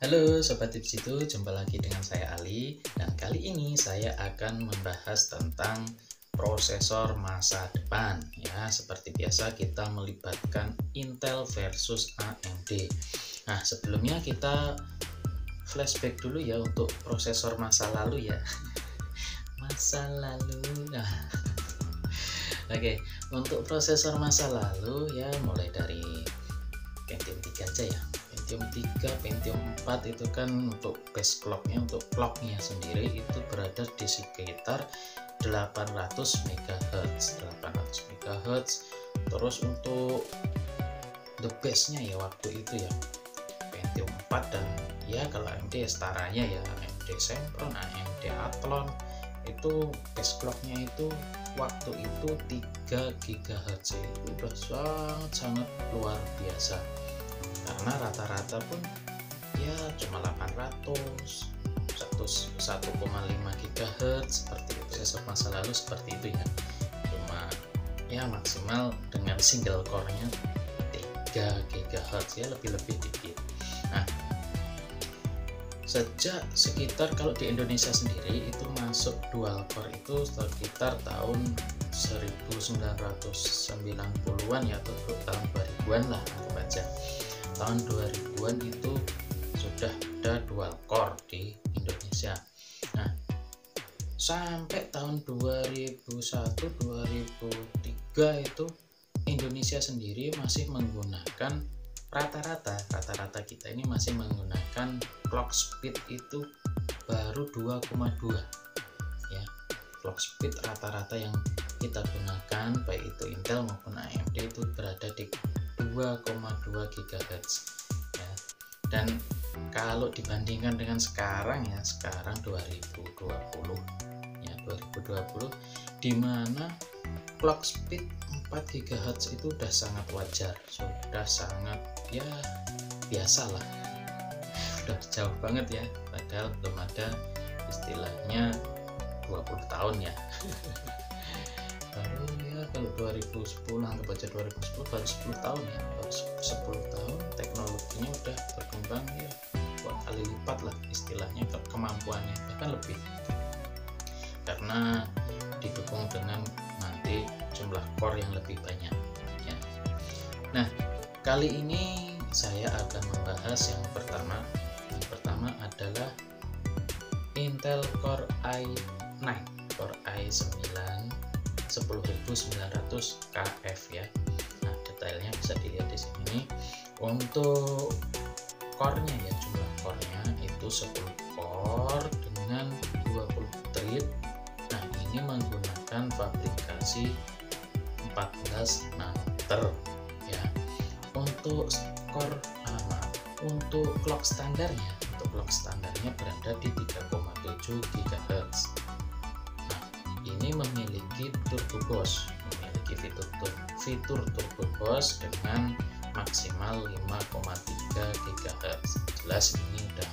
Halo Sobat Tips itu, jumpa lagi dengan saya Ali. Dan kali ini saya akan membahas tentang prosesor masa depan. Ya, seperti biasa kita melibatkan Intel versus AMD. Nah, sebelumnya kita flashback dulu ya untuk prosesor masa lalu ya. Masa lalu. Nah, oke, untuk prosesor masa lalu ya mulai dari Pentium 3 aja ya. Pentium 3, Pentium 4 itu kan untuk base clocknya, untuk clocknya sendiri itu berada di sekitar 800 MHz. Terus untuk the base nya ya waktu itu ya Pentium 4, dan ya kalau AMD ya setaranya ya AMD Sempron, AMD Athlon itu base clocknya itu waktu itu 3 GHz. Itu udah sangat luar biasa, karena rata-rata pun ya cuma 800 1,5 GHz seperti itu. Prosesor masa lalu seperti itu ya, cuma ya maksimal dengan single core nya 3 GHz ya, lebih-lebih dikit. Nah, sejak sekitar kalau di Indonesia sendiri itu masuk dual core itu sekitar tahun 1990-an ya, atau tahun 2000-an lah anggap aja. Tahun 2000-an itu sudah ada dual core di Indonesia. Nah, sampai tahun 2001-2003 itu Indonesia sendiri masih menggunakan rata-rata kita ini masih menggunakan clock speed itu baru 2,2 ya. Clock speed rata-rata yang kita gunakan baik itu Intel maupun AMD itu berada di 2,2 GHz ya. Dan kalau dibandingkan dengan sekarang ya, sekarang 2020 ya, 2020 di mana clock speed 4 GHz itu udah sangat wajar, sudah sangat ya biasa lah, udah jauh banget ya, padahal belum ada istilahnya 20 tahun ya. Baru ya kalau 2010 anggap aja 2010 baru 10 tahun ya, baru 10 tahun teknologinya udah berkembang ya 2 kali lipat lah istilahnya kemampuannya, bahkan lebih, karena didukung dengan nanti jumlah core yang lebih banyak ya. Nah, kali ini saya akan membahas yang pertama adalah Intel Core i9 Core i9 10900KF ya. Nah, detailnya bisa dilihat di sini. Untuk core-nya ya, jumlah core-nya itu 10 core dengan 20 thread. Nah, ini menggunakan fabrikasi 14 nanometer ya. Untuk core untuk clock standarnya berada di 3,7 GHz. Nah, ini memiliki turbo boost, fitur turbo boost dengan maksimal 5,3 GHz. Jelas ini udah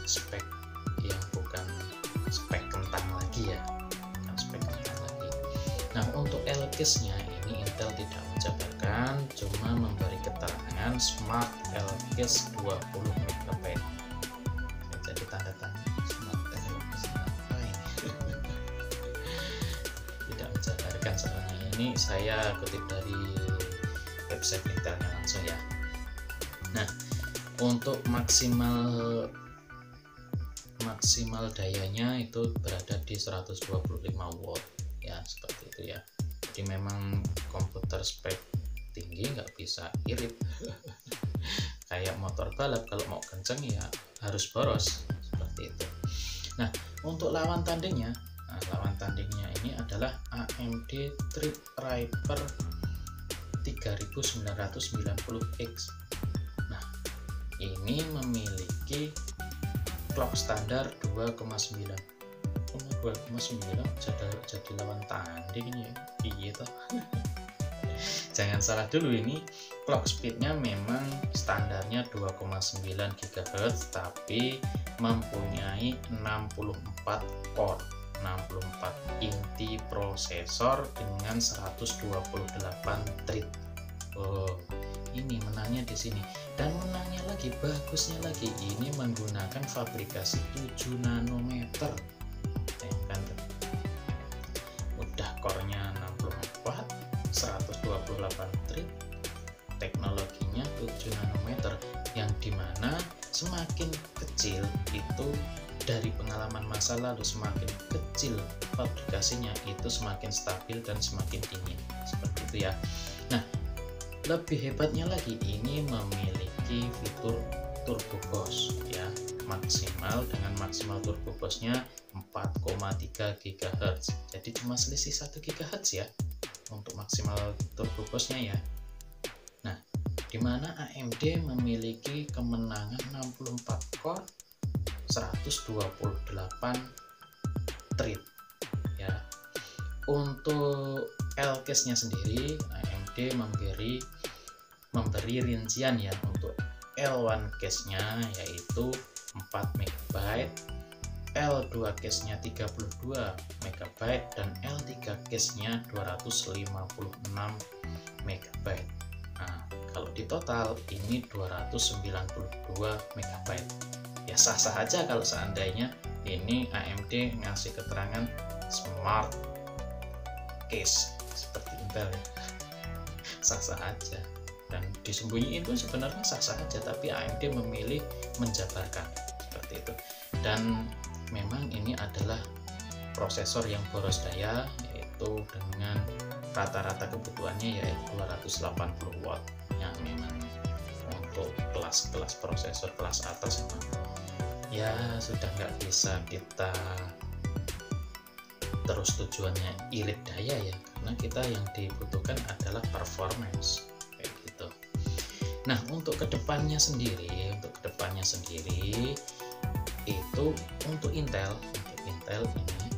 spek yang bukan spek kentang lagi ya, bukan spek kentang lagi. Nah, untuk LKIS-nya ini Intel tidak menjabarkan, cuma memberi keterangan Smart LKIS 20 MB. Jadi tanda tanya Smart LKIS apa ini? Tidak menjabarkan, soalnya ini saya kutip dari website Intelnya langsung ya. Nah, untuk maksimal dayanya itu berada di 125 watt ya, seperti itu ya. Jadi memang komputer spek tinggi nggak bisa irit. Kayak motor balap, kalau mau kenceng ya harus boros, seperti itu. Nah, untuk lawan tandingnya ini adalah AMD Threadripper 3990X. Nah, ini memiliki clock standar 2,9 jadi lawan tanding ya, iya toh. Jangan salah dulu, ini clock speednya memang standarnya 2,9 GHz tapi mempunyai 64 core, 64 inti prosesor dengan 128 thread. Oh, ini menangnya di sini. Dan menangnya lagi, bagusnya lagi, ini menggunakan fabrikasi 7 nanometer. Kan udah core-nya 64, 128 thread, teknologinya 7 nanometer, yang dimana semakin kecil itu, dari pengalaman masa lalu, semakin kecil fabrikasinya itu semakin stabil dan semakin dingin, seperti itu ya. Nah, lebih hebatnya lagi, ini memiliki fitur turbo boost ya, dengan maksimal turbo boostnya 4,3 GHz. Jadi cuma selisih 1 GHz ya untuk maksimal turbo boostnya ya. Nah, dimana AMD memiliki kemenangan 64 core, 128 thread ya. Untuk L-case nya sendiri, AMD memberi rincian ya. Untuk L1 case nya yaitu 4 MB, L2 case nya 32 MB, dan L3 case nya 256 MB. Nah, kalau di total ini 292 MB. Ya sah-sah aja kalau seandainya ini AMD ngasih keterangan smart case seperti Intel ya. Sah-sah aja, dan disembunyiin pun sebenarnya sah-sah aja, tapi AMD memilih menjabarkan seperti itu. Dan memang ini adalah prosesor yang boros daya, yaitu dengan rata-rata kebutuhannya yaitu 280 watt, yang memang untuk kelas-kelas prosesor kelas atas ya sudah nggak bisa kita terus tujuannya irit daya ya, karena kita yang dibutuhkan adalah performance kayak gitu. Nah, untuk kedepannya sendiri itu untuk Intel ini,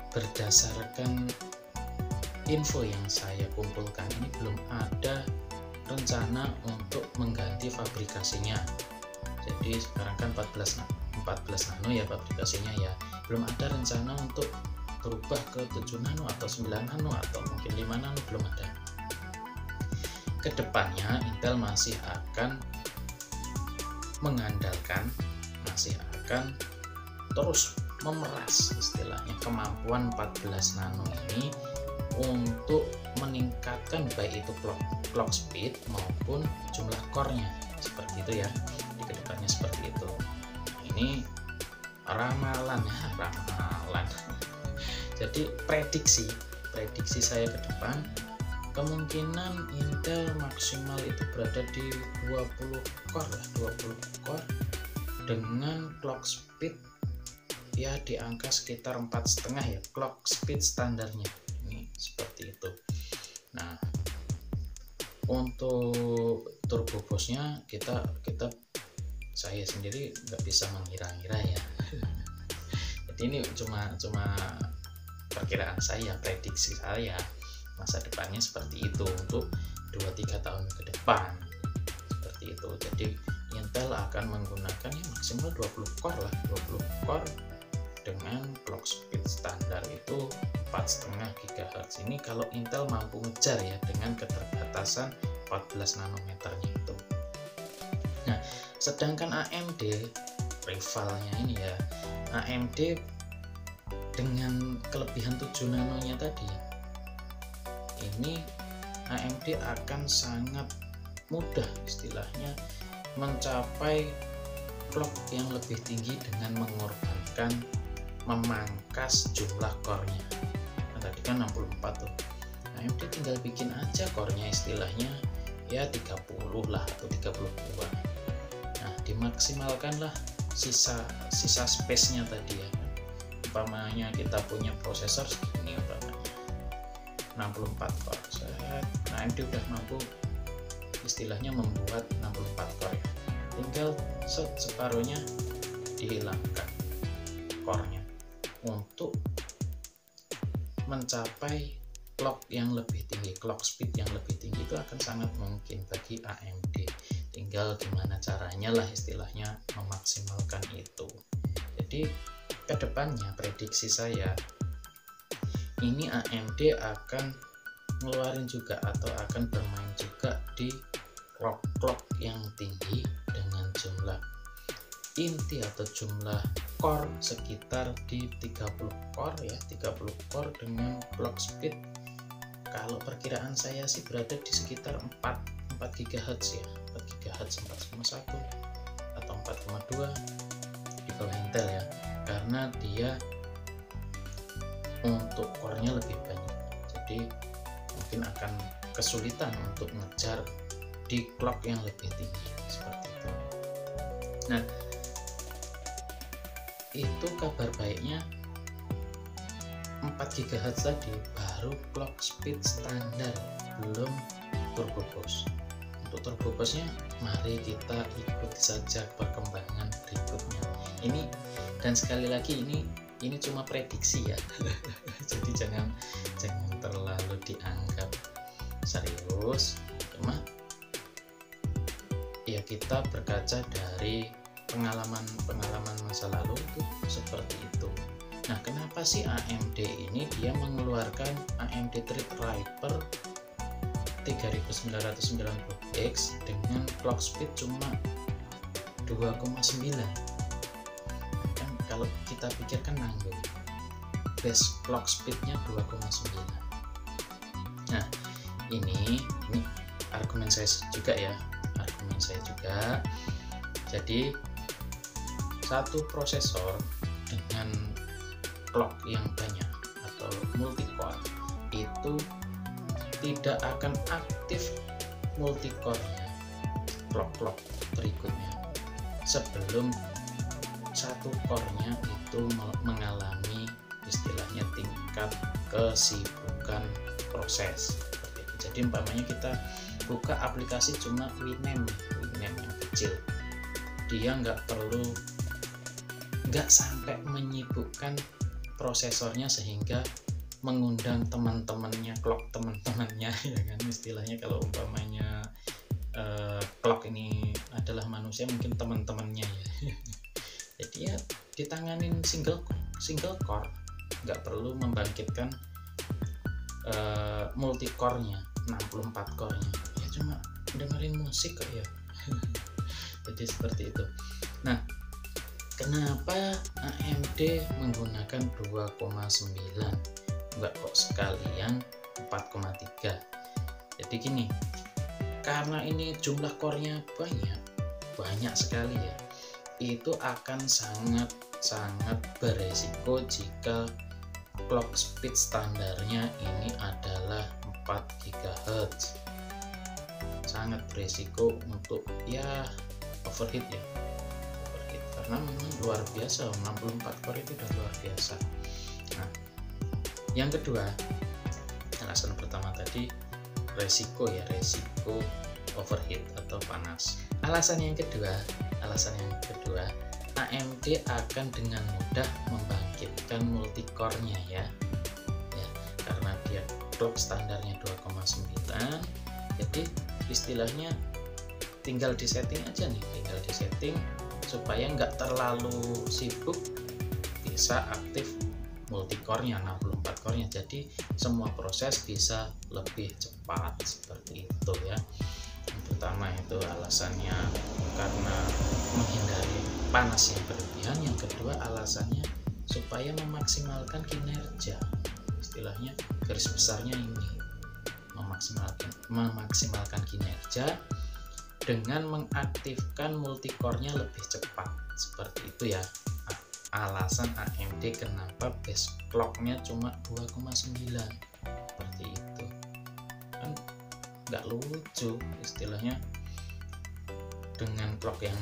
berdasarkan info yang saya kumpulkan ini, belum ada rencana untuk mengganti fabrikasinya. Jadi sekarang kan 14 nano ya fabrikasinya ya, belum ada rencana untuk berubah ke 7 nano atau 9 nano atau mungkin 5 nano, belum ada. Kedepannya Intel masih akan terus memeras istilahnya kemampuan 14 nano ini untuk meningkatkan baik itu clock speed maupun jumlah core-nya, seperti itu ya. Di kedepannya seperti itu. Ini ramalan. Jadi prediksi saya ke depan, kemungkinan Intel maksimal itu berada di 20 core dengan clock speed ya di angka sekitar 4,5 ya, clock speed standarnya ini seperti itu. Nah, untuk turbo boostnya saya sendiri nggak bisa mengira-ngira ya. Jadi ini cuma perkiraan saya, prediksi saya masa depannya seperti itu untuk 2-3 tahun ke depan seperti itu. Jadi Intel akan menggunakan ya maksimal 20 core dengan clock speed standar itu 4,5 GHz. Ini kalau Intel mampu ngejar ya dengan keterbatasan 14 nanometernya itu. Nah, sedangkan AMD rivalnya ini ya, AMD dengan kelebihan 7 nanonya tadi, ini AMD akan sangat mudah istilahnya mencapai clock yang lebih tinggi dengan memangkas jumlah core-nya. Nah, tadi kan 64 tuh. AMD tinggal bikin aja core-nya istilahnya ya 30 lah atau 32. Nah, dimaksimalkanlah sisa space-nya tadi ya. Umpamanya kita punya prosesor segini umpamanya 64 core. Nah, AMD udah mampu istilahnya membuat 64 core ya. Tinggal separuhnya dihilangkan core-nya untuk mencapai clock yang lebih tinggi, clock speed yang lebih tinggi itu akan sangat mungkin bagi AMD. Tinggal gimana caranya lah istilahnya memaksimalkan itu. Jadi kedepannya prediksi saya ini AMD akan ngeluarin juga atau akan bermain juga di clock yang tinggi dengan jumlah inti atau jumlah core sekitar di 30 core ya, 30 core dengan clock speed kalau perkiraan saya sih berada di sekitar 4 GHz ya, 4 GHz 4,1 atau 4,2 di bawah Intel ya, karena dia untuk core-nya lebih banyak, jadi mungkin akan kesulitan untuk ngejar di clock yang lebih tinggi seperti itu. Nah, itu kabar baiknya 4 GHz tadi baru clock speed standar, belum turbo boost. Untuk turbo boostnya mari kita ikuti saja perkembangan berikutnya. Ini dan sekali lagi ini cuma prediksi ya. Jadi jangan terlalu dianggap serius, cuma ya kita berkaca dari pengalaman masa lalu itu seperti itu. Nah, kenapa sih AMD ini dia mengeluarkan AMD Threadripper 3990X dengan clock speed cuma 2,9? Kan kalau kita pikirkan nanggung, base clock speednya 2,9. Nah, ini argumen saya juga ya, jadi satu prosesor dengan clock yang banyak atau multi-core itu tidak akan aktif multi-core-nya, clock berikutnya sebelum satu core-nya itu mengalami istilahnya tingkat kesibukan proses. Jadi umpamanya kita buka aplikasi cuma Winamp yang kecil, dia nggak sampai menyibukkan prosesornya sehingga mengundang teman-temannya, clock teman-temannya ya kan, istilahnya kalau umpamanya clock ini adalah manusia, mungkin teman-temannya ya. Jadi ya ditanganin single core, nggak perlu membangkitkan multi core-nya, 64 core-nya, ya cuma dengerin musik kok ya. Jadi seperti itu. Nah, kenapa AMD menggunakan 2,9, enggak kok sekalian 4,3? Jadi gini, karena ini jumlah core-nya banyak sekali ya, itu akan sangat beresiko jika clock speed standarnya ini adalah 4 GHz. Sangat beresiko untuk ya overheat karena memang luar biasa, 64 core itu udah luar biasa. Nah, yang kedua, alasan pertama tadi resiko overheat atau panas. Alasan yang kedua, AMD akan dengan mudah membangkitkan multi core-nya ya, karena dia clock standarnya 2,9, jadi istilahnya tinggal disetting aja nih, supaya nggak terlalu sibuk, bisa aktif multi core-nya, 64 core-nya, jadi semua proses bisa lebih cepat seperti itu ya. Yang pertama itu alasannya karena menghindari panas yang berlebihan, yang kedua alasannya supaya memaksimalkan kinerja, istilahnya garis besarnya ini memaksimalkan kinerja dengan mengaktifkan multicore-nya lebih cepat, seperti itu ya alasan AMD kenapa base clock-nya cuma 2,9 seperti itu. Kan nggak lucu, istilahnya dengan clock yang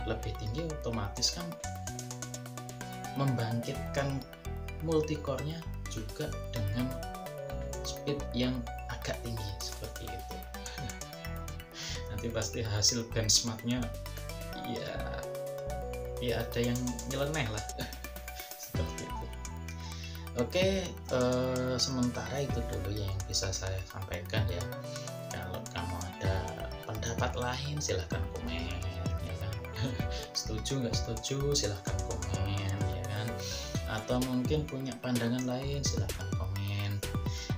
lebih tinggi otomatis kan membangkitkan multicore-nya juga dengan speed yang agak tinggi seperti itu. Nanti pasti hasil benchmarknya ya ada yang nyeleneh lah. Seperti itu. Oke, sementara itu dulu yang bisa saya sampaikan ya. Kalau kamu ada pendapat lain silahkan komen ya kan. Setuju nggak setuju silahkan komen ya kan, atau mungkin punya pandangan lain silahkan komen.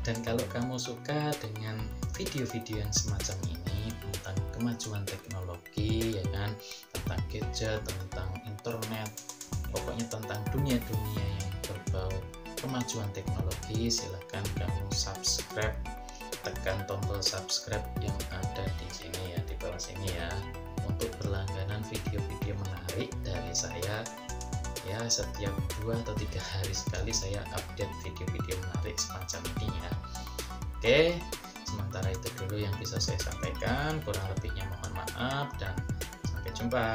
Dan kalau kamu suka dengan video-video yang semacam ini tentang kemajuan teknologi, ya kan, tentang gadget, tentang internet, pokoknya tentang dunia-dunia yang berbau kemajuan teknologi, silahkan kamu subscribe, tekan tombol subscribe yang ada di sini ya, di bawah sini ya, untuk berlangganan video-video menarik dari saya ya. Setiap 2 atau 3 hari sekali saya update video-video menarik semacam ini ya. Oke, sementara itu dulu yang bisa saya sampaikan, kurang lebihnya mohon maaf dan sampai jumpa.